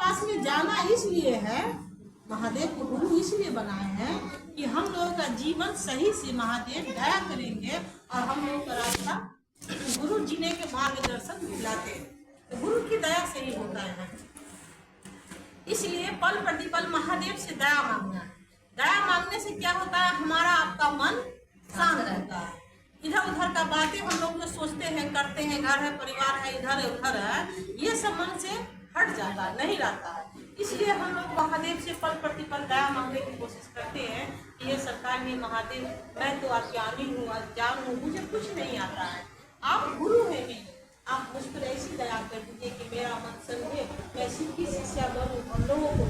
पास में जाना इसलिए है, महादेव को गुरु इसलिए बनाए हैं कि हम लोगों का जीवन सही से महादेव दया करेंगे और हम लोगों का रास्ता गुरु जीने के मार्गदर्शन दिलाते हैं। तो गुरु की दया से ही होता है। इसलिए पल प्रतिपल महादेव से दया मांगना है। दया मांगने से क्या होता है, हमारा आपका मन शांत रहता है। इधर उधर का बातें हम लोग जो सोचते हैं करते हैं, घर है परिवार है इधर है उधर है, ये सब मन से हट जाता है, नहीं रहता है। इसलिए हम लोग महादेव से पल प्रतिपल दया मांगने की कोशिश करते हैं कि ये सरकार ही महादेव, मैं तो अज्ञानी हूँ अज्ञान हूँ, मुझे कुछ नहीं आता है, आप गुरु हैं मेरे, आप मुझ पर ऐसी दया कर दीजिए कि मेरा मन समझे, मैं शिव की शिष्या बनूं, हम लोगों को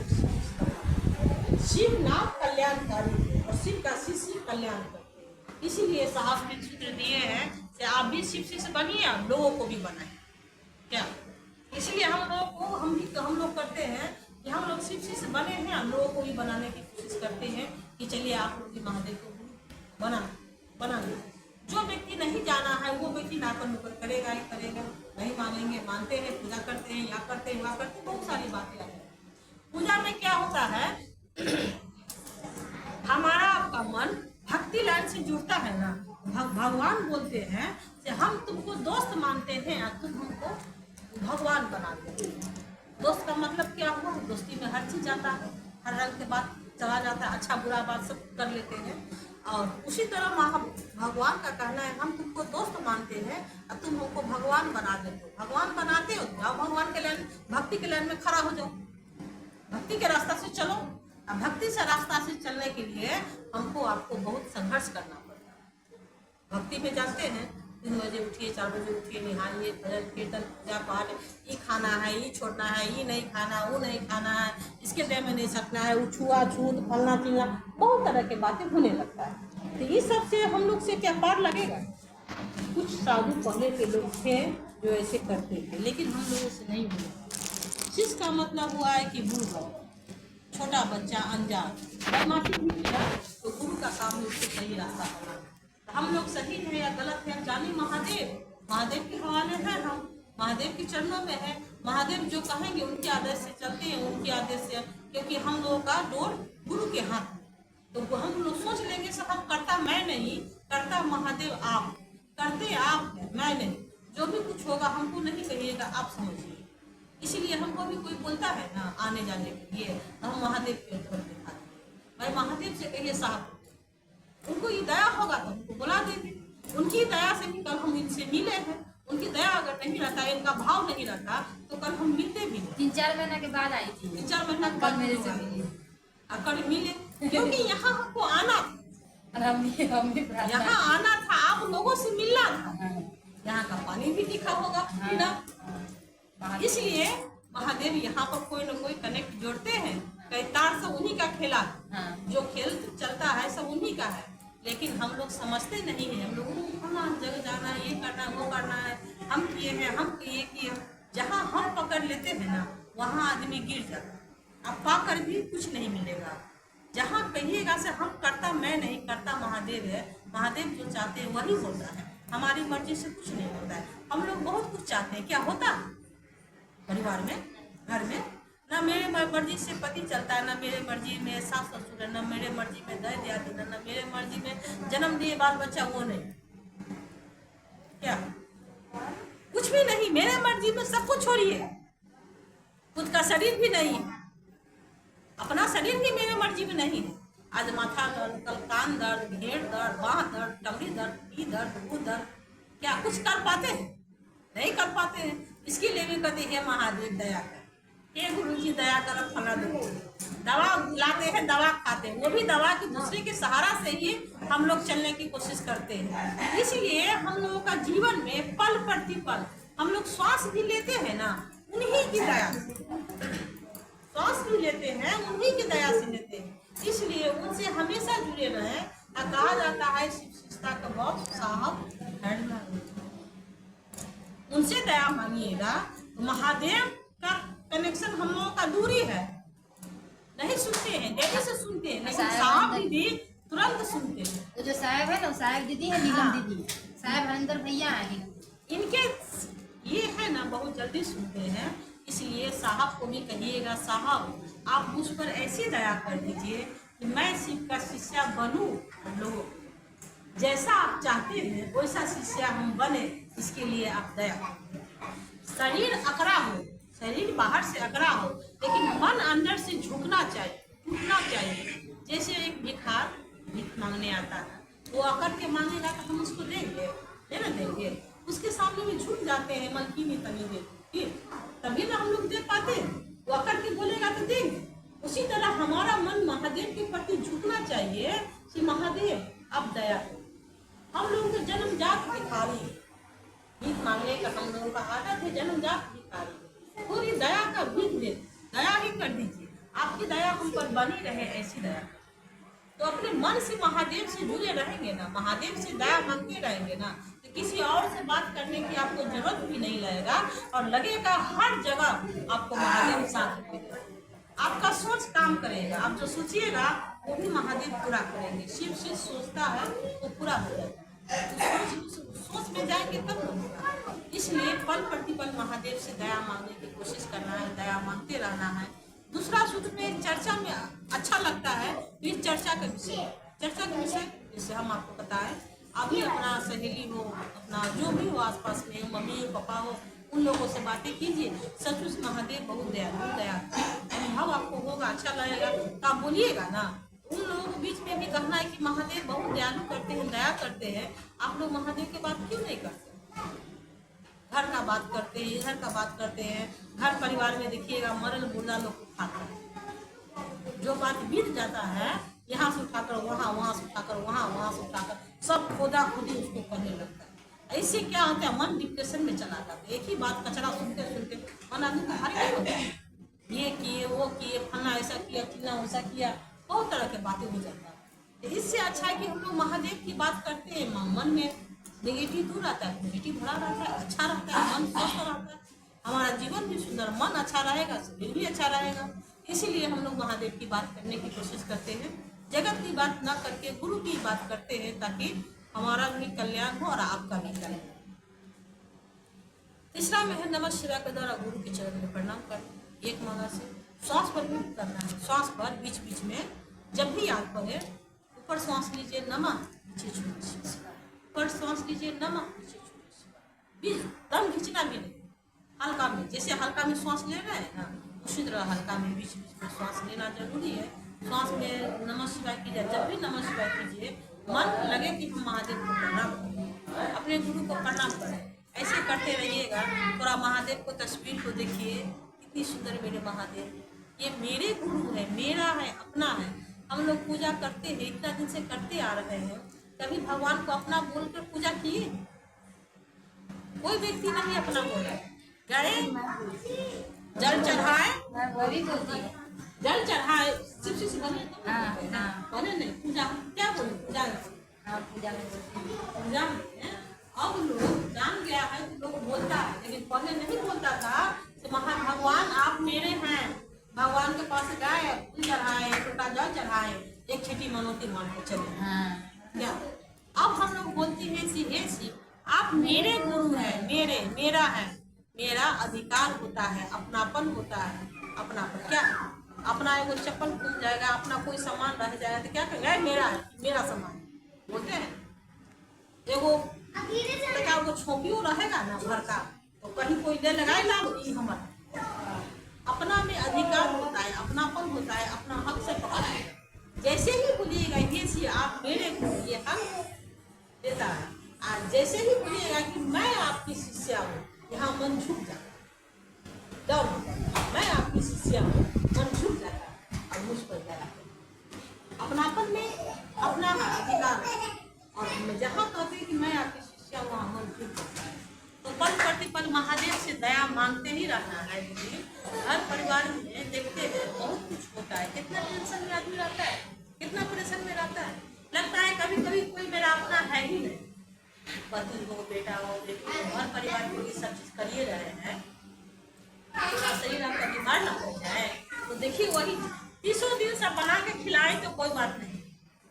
शिव नाम कल्याणकारी है और शिव का शिष्य कल्याण करते हैं। इसीलिए साहब ने सूत्र दिए हैं कि आप भी शिव शिष्य बनिए, आप लोगों को भी बनाए। क्या इसलिए हम लोग करते हैं कि हम लोग शिव शिष्य बने हैं, हम लोगों को भी बनाने की कोशिश करते हैं कि चलिए आप लोग भी महादेव को बना लीजिए। जो व्यक्ति नहीं जाना है वो व्यक्ति नाकर नुकर करेगा ही करेगा, नहीं मानेंगे, मानते हैं, पूजा करते हैं, या करते हैं वहाँ करते हैं, बहुत सारी बातें आती हैं। पूजा में क्या होता है, हमारा आपका मन भक्ति लाइन से जुड़ता है ना। भगवान बोलते हैं कि हम तुमको दोस्त मानते हैं और तुम हमको भगवान बनाते हैं। दोस्त का मतलब क्या हुआ, दोस्ती में हर चीज आता है, हर रंग के बात चला जाता है, अच्छा बुरा बात सब कर लेते हैं। और उसी तरह भगवान का कहना है हम तुमको दोस्त मानते हैं और तुम हमको भगवान बना देते हो। भगवान बनाते हो जाओ भगवान के लाइन, भक्ति के लाइन में खड़ा हो जाओ, भक्ति के रास्ता से चलो। अब भक्ति से रास्ता से चलने के लिए हमको आपको बहुत संघर्ष करना पड़ता है। भक्ति में जानते हैं 3 बजे उठिए, 4 बजे उठिए, नहाइए, भजन कीर्तन पूजा पाठ, ये खाना है, ये छोड़ना है, ये नहीं खाना, वो नहीं खाना है, इसके देह में नहीं सकना है, वो छुआछूत फलना चिलना, बहुत तरह की बातें होने लगता है। तो ये सब से हम लोग से क्या पार लगेगा। कुछ साधु पहले के लोग थे जो ऐसे करते थे, लेकिन हम लोगों से नहीं हुआ। जिसका मतलब हुआ है कि बूढ़ा छोटा बच्चा अनजान बदमाशी भी किया तो गुरु का काम है उसको सही रास्ता बनाना। हम लोग सही है या गलत है जाने महादेव के हवाले हैं, हम महादेव के चरणों में है। महादेव जो कहेंगे उनके आदेश से चलते हैं, उनके आदेश से, क्योंकि हम लोगों का डोर गुरु के हाथ में। तो हम लोग सोच लेंगे सब हम करता मैं नहीं, करता महादेव आप, करते आप हैं मैं नहीं, जो भी कुछ होगा हमको नहीं कहिएगा, आप समझिए। इसीलिए हमको भी कोई बोलता है ना आने जाने के लिए, हम महादेव के ऊपर दिखाते हैं, भाई महादेव से कहिए साहब, उनको ये दया होगा तो उनको बुला देंगे। उनकी दया से भी कल हम इनसे मिले हैं, उनकी दया अगर नहीं रहता, इनका भाव नहीं रहता तो कल हम मिलते भी नहीं। 3-4 महीना के बाद आई थी, 3-4 महीना के बाद मेरे से मिली, कल मिले, क्योंकि यहाँ हमको आना था, यहाँ आना था, आप लोगों से मिलना था। यहाँ का पानी भी दिखा होगा पीना, इसलिए महादेव यहाँ पर कोई न कोई कनेक्ट जोड़ते हैं। कई तार सब उन्हीं का खेला है, जो खेल चलता है सब उन्हीं का है, लेकिन हम लोग समझते नहीं है। हम लोगों को फलाना जगह जाना है, ये करना है, वो करना है, हम किए हैं, हम किए। जहाँ हम पकड़ लेते हैं ना वहाँ आदमी गिर जाता है, अब पाकर भी कुछ नहीं मिलेगा। जहाँ कहिएगा से हम करता मैं नहीं, करता महादेव है, महादेव जो चाहते हैं वही होता है, हमारी मर्जी से कुछ नहीं होता है। हम लोग बहुत कुछ चाहते हैं, क्या होता है परिवार में, घर में, ना मेरे मर्जी से पति चलता है, ना मेरे मर्जी में सास ससुर है, ना मेरे मर्जी में दहेज दिया देना, ना मेरे मर्जी में जन्म दिए बाल बच्चा, वो नहीं, क्या कुछ भी नहीं, मेरे मर्जी में सब कुछ छोड़िए। खुद का शरीर भी नहीं है, अपना शरीर भी मेरे मर्जी में नहीं है। आज माथा दर्द, कल कान दर्द, घेर दर्द, बाह दर्द, टंगड़ी दर्द, ई दर्द, वो दर्द, क्या कुछ कर पाते हैं? नहीं कर पाते हैं। इसके लिए भी कहते हैं महादेव दया कर, हे गुरु जी दया कर, फला दो। दवा लाते हैं, दवा खाते हैं, वो भी दवा की दूसरे के सहारा से ही हम लोग चलने की कोशिश करते हैं। इसलिए हम लोगों का जीवन में पल प्रतिपल हम लोग श्वास भी लेते हैं ना उन्हीं की दया से, श्वास भी लेते हैं उन्हीं की दया से लेते हैं। इसलिए उनसे हमेशा जुड़े रहे। कहा जाता है शिव शिष्टा का बहुत साहब है, उनसे दया मांगिएगा तो महादेव का कनेक्शन हम लोगों का दूरी है, नहीं सुनते हैं, देरी से सुनते हैं, लेकिन साहब दीदी तुरंत सुनते हैं। तो जो साहब है ना, साहब दीदी है, नीलम दीदी, साहब हरिंदर भैया है, इनके ये है ना बहुत जल्दी सुनते हैं। इसलिए साहब को भी कहिएगा, साहब आप मुझ पर ऐसी दया कर दीजिए कि मैं शिव का शिष्य बनूं, लोग जैसा आप चाहते हैं वैसा शिष्य हम बने, इसके लिए आप दया करें। शरीर अकड़ा हो, शरीर बाहर से अकड़ा हो, लेकिन मन अंदर से झुकना चाहिए, टूटना चाहिए। जैसे एक भिखार भीख मांगने आता है, वो अकड़ के मांगेगा तो हम उसको देंगे, नहीं ना देंगे, उसके सामने में झुक जाते हैं, मलकी में तनी दे, तभी ना हम लोग दे पाते हैं। वो अकड़ के बोलेगा तो देंगे। उसी तरह हमारा मन महादेव के प्रति झुकना चाहिए कि महादेव अब दया करो। हम लोगों का जन्मजात भिखारी, भीख मांगने का हम लोगों का आदत है, जन्मजात भिखारी। थोड़ी दया का भीख दे, दया ही कर दीजिए, आपकी दया हम पर बनी रहे, ऐसी दया। तो अपने मन से महादेव से जुड़े रहेंगे ना, महादेव से दया मांगते रहेंगे ना, तो किसी और से बात करने की आपको जरूरत भी नहीं लगेगा, और लगेगा हर जगह आपको महादेव साथ देगा। आपका सोच काम करेगा, आप जो सोचिएगा वो भी महादेव पूरा करेंगे। शिव से सोचता है वो पूरा हो जाएगा, सोच में जाएंगे तब होगा। इसलिए पल प्रतिपल महादेव से दया मांगने की कोशिश करना है, दया मांगते रहना है। दूसरा सूत्र में चर्चा में अच्छा लगता है, फिर चर्चा का विषय जैसे हम आपको बताएं, अभी अपना सहेली हो, अपना जो भी हो आसपास में, मम्मी हो, पापा हो, उन लोगों से बातें कीजिए। सचमुच महादेव बहुत दयालु, दया अनुभव आपको होगा, अच्छा लगेगा तो आप बोलिएगा ना। उन लोगों के बीच में भी कहना है कि महादेव बहुत दयालु करते हैं, दया करते हैं, आप लोग महादेव की बात क्यों नहीं करते? घर का बात करते हैं, इधर का बात करते हैं। घर परिवार में देखिएगा मरल मुर्दा लोग उठाता है, जो बात बीत जाता है यहाँ से उठाकर वहाँ, वहाँ से उठाकर वहाँ, वहाँ से उठाकर सब खोदा खोदी उसको करने लगता है। ऐसे क्या होता है, मन डिप्रेशन में चला जाता है। एक ही बात कचरा सुनते सुनते मन आदमी का हर एक होता है, ये किए वो किए, फलना ऐसा किया, चिल्ला वैसा किया, बहुत तरह की बातें हो जाता है। इससे अच्छा है कि हम लोग महादेव की बात करते हैं, मन में नेगेटिव दूर रहता है, पॉजिटिव भरा रहता है, अच्छा रहता है, मन स्वस्थ रहता है, हमारा जीवन भी सुंदर, मन अच्छा रहेगा, शरीर भी अच्छा रहेगा। इसीलिए हम लोग महादेव की बात करने की कोशिश करते हैं, जगत की बात ना करके गुरु की बात करते हैं, ताकि हमारा भी कल्याण हो और आपका भी कल्याण। तीसरा में है नमः शिवाय के द्वारा गुरु के चरण में प्रणाम कर एक माला से श्वास पर भी करना है। श्वास पर बीच बीच में जब भी याद पड़े, ऊपर श्वास लीजिए नमः, नीचे छोड़िए, ऊपर श्वास लीजिए नमः, नीचे छोड़िए, दम खींचना भी नहीं, हल्का में, जैसे हल्का में श्वास ले रहे हैं ना, उसी तरह हल्का में बीच बीच में श्वास लेना जरूरी है। श्वास में नमः शिवाय कीजिए, जब भी नमः शिवाय कीजिए मन लगे कि हम महादेव को प्रणाम करें, अपने गुरु को प्रणाम करें। ऐसे करते रहिएगा। थोड़ा महादेव को तस्वीर को देखिए, कितनी सुंदर मेरे महादेव, ये मेरे गुरु है, मेरा है, अपना है। हम लोग पूजा करते हैं, इतना दिन से करते आ रहे हैं, कभी भगवान को अपना बोलकर पूजा किए? कोई व्यक्ति नहीं अपना बोला। गए जल चढ़ाए, जल चढ़ाए, शिव बने बने नहीं, पूजा क्या बोले, पूजा पूजा अब लोग जान गया है तो लोग बोलता है, लेकिन पहले नहीं बोलता था कि भगवान आप मेरे हैं। भगवान के पास गए, फूल चढ़ाए, टोटा जल चढ़ाए, एक छठी मनोती मान को चले क्या। अब हम लोग बोलते हैं हे शिव आप मेरे गुरु हैं, मेरा है, मेरा अधिकार होता है, अपनापन होता है। अपनापन क्या, अपना एगो चप्पल टूट जाएगा, अपना कोई सामान रह जाएगा तो क्या कहेंगे, मेरा है, मेरा सामान बोलते हैं। एगो क्या वो छोपियो रहेगा ना घर का, तो कहीं कोई ले लगाएगा ये हमारा। अपना में अधिकार होता है, अपनापन होता है, अपना हक से पकड़ा। जैसे ही बोलिएगा ये सी आप मेरे को, ये हक देता है। और जैसे ही बोलिएगा कि मैं आपकी शिष्या हूँ, यहाँ मन झुक जाता, डर मैं आपकी शिष्या हूँ, मन झुक जाता और मुझ पर दया। अपनापन में अपना अधिकार, और मैं जहाँ कहती कि मैं आपकी शिष्या वहाँ मन झुक जाता है। तो पल प्रतिपल महादेव से दया मांगते ही रहना है। हर परिवार में देखते हैं बहुत कुछ होता है, कितना टेंशन में आदमी रहता है, कितना परेशान में रहता है, लगता है कभी कभी कोई मेरा अपना है ही नहीं। पति हो, बेटा हो, बेटी हो, हर परिवार के लिए सब चीज करिए रहे हैं, शरीर आपका बीमार ना हो जाए। तो देखिए वही 30 दिन सब बना के खिलाए तो कोई बात नहीं,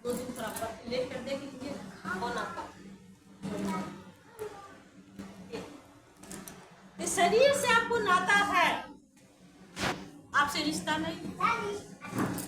2 दिन थोड़ा लेकर देख लीजिए कौन आपका। इस शरीर से आपको नाता है, आपसे रिश्ता नहीं।